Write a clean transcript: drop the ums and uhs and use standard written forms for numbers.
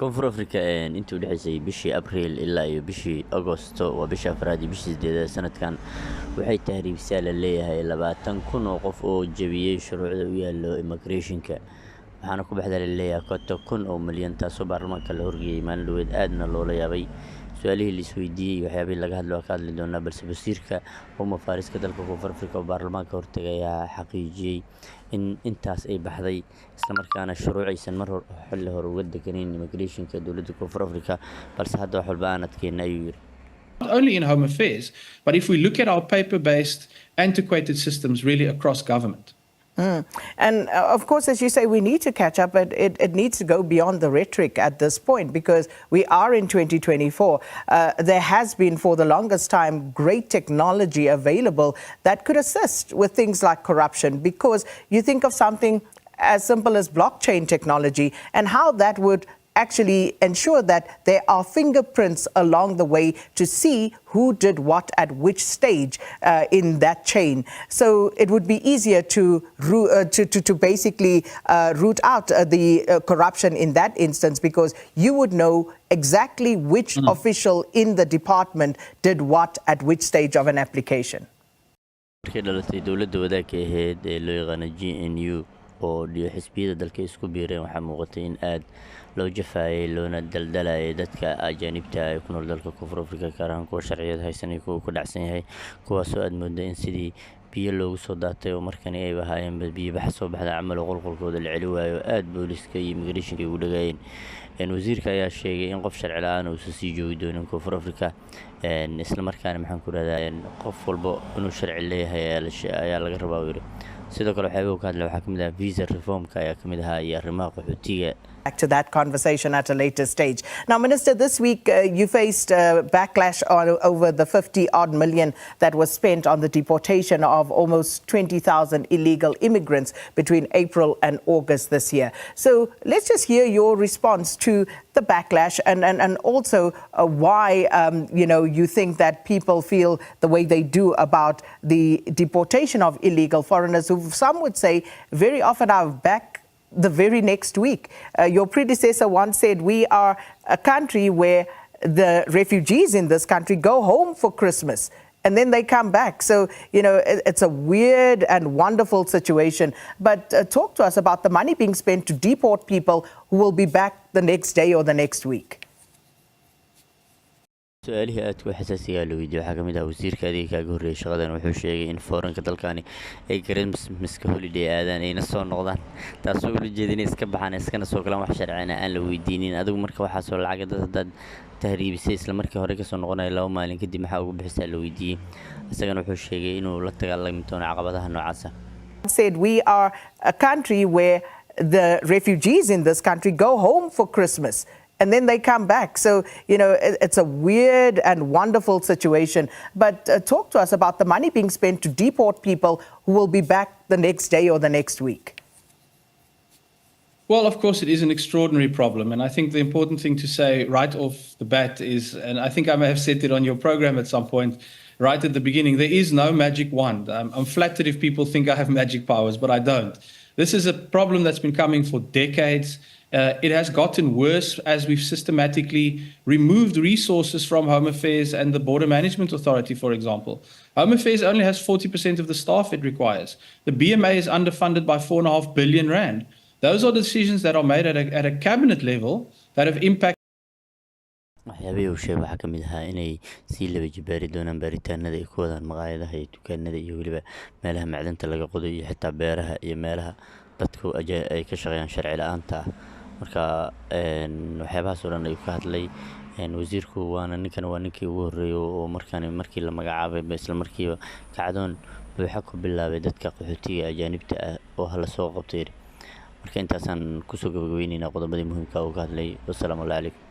koonfur afrika intii u dhexaysay bishii abriil ilaa iyo bishii agosto waa bishii afraad iyo bishii sideedaad sanadkan waxay tahriibsaa la leeyahay 20,000 oo qof oo jabiyey shuruucda u yaallo immigrationka waxaana ku baxda la leeyahay 1,000 oo milyan taasoo baarlamaanka la horgeeyay maalin dhaweed aadna loola yaabay su'aalihii la isweydiiyey waxyaabihii laga ka hadli doonaa balse wasiirka faariska dalka koonfur afrika oo baarlamaanka hortagay ayaa xaqiijiyey in intaas ay baxday isla markaana shuruucaysan mar xilli hore uga deganeyn immigrationka dowladda koonfur afrika balse hadda wax walba aan adkeynay ayuu yiri. Not only in home affairs, but if we look at our paper-based, antiquated systems really across government. And of course, as you say, we need to catch up, but it needs to go beyond the rhetoric at this point because we are in 2024. There has been for the longest time great technology available that could assist with things like corruption, because you think of something as simple as blockchain technology and how that would actually ensure that there are fingerprints along the way to see who did what at which stage in that chain. So it would be easier to basically root out the corruption in that instance because you would know exactly which official in the department did what at which stage of an application. oo xisbiyada dalka isku biireen waxaa muuqatay in aad loo jafaayay loona daldalayay dadka ajaanibta ah ee ku nool dalka koonfur afrika gaar ahaan kuwa sharciyad haysan iyo kuwa ku dhacsan yahay kuwaasoo aad mooday in sidii biyo loogu soo daatay oo markani ay ahaayeen biyo bax soo baxda camal oo qolqolkooda la celi waayo aad booliska iyo immigrationka ugu dhagaayeen wasiirka ayaa sheegay in qof sharci la'aan uu sii joogi doonin koonfur afrika isla markaana maxaan ku raadaa qof walba inuu sharci leeyahay ayaa laga rabaa uu yiri sidoo kale waxay ka hadlay waxaa kamid ah visa reformka ayaa kamid ah iyo arrimaha qaxootiga. Back to that conversation at a later stage. Now, Minister, this week you faced backlash over the 50-odd million that was spent on the deportation of almost 20,000 illegal immigrants between April and August this year. So let's just hear your response to the backlash and also why you think that people feel the way they do about the deportation of illegal foreigners who some would say very often are back the very next week. Your predecessor once said we are a country where the refugees in this country go home for Christmas and then they come back. So, it's a weird and wonderful situation. But talk to us about the money being spent to deport people who will be back the next day or the next week. su'aalihii aadka u xasaasiga ah la weydiiyey waxaa ka mid ah wasiirka adeega kaaga horreeyay shaqadan wuxuu sheegay in fooranka dalkani ay Christmaska holiday aadaan ayna soo noqdaan taasoo ula jeedin iska baxaan iskana soo galaan wax sharcina aan la weydiinin adigu marka waxaa soo lacag dad tahriibisay isla markii hore ka soo noqonay 2 maalin kadib maxaa ugu bixisay la weydiiyey isagana wuxuu sheegay inuu la dagaalami doono caqabadaha noocaas ah. Said we are a country where the refugees in this country go home for Christmas and then they come back. So, it's a weird and wonderful situation. But talk to us about the money being spent to deport people who will be back the next day or the next week. Well, of course, it is an extraordinary problem. And I think the important thing to say right off the bat is, and I think I may have said it on your program at some point, right at the beginning, there is no magic wand. I'm flattered if people think I have magic powers, but I don't. This is a problem that's been coming for decades. It has gotten worse as we've systematically removed resources from Home Affairs and the Border Management Authority, for example. Home Affairs only has 40% of the staff it requires. The BMA is underfunded by 4.5 billion rand. Those are decisions that are made at a cabinet level that have impacted. waxyaabihii uu sheegay waxaa ka mid ahaa inay sii laba jibaari doonaan baaritaanada ay ku wadaan maqaayadaha iyo dukaanada iyo weliba meelaha macdanta laga qodo iyo xitaa beeraha iyo meelaha dadku ay ka shaqeeyaan sharci la'aanta ah marka waxyaabahaas oo dhan ayuu ka hadlay wasiirku waa ninkii ugu horreeyay oo markii la magacaabay isla markiiba kacdoon buuxa ku bilaabay dadka qaxootiga ajaanibta ah oo hala soo qabtay marka intaasaan kusoo gabagabaynaynaa qodobadii muhiimka ah oo ka hadlay. Wassalaamu calaykum.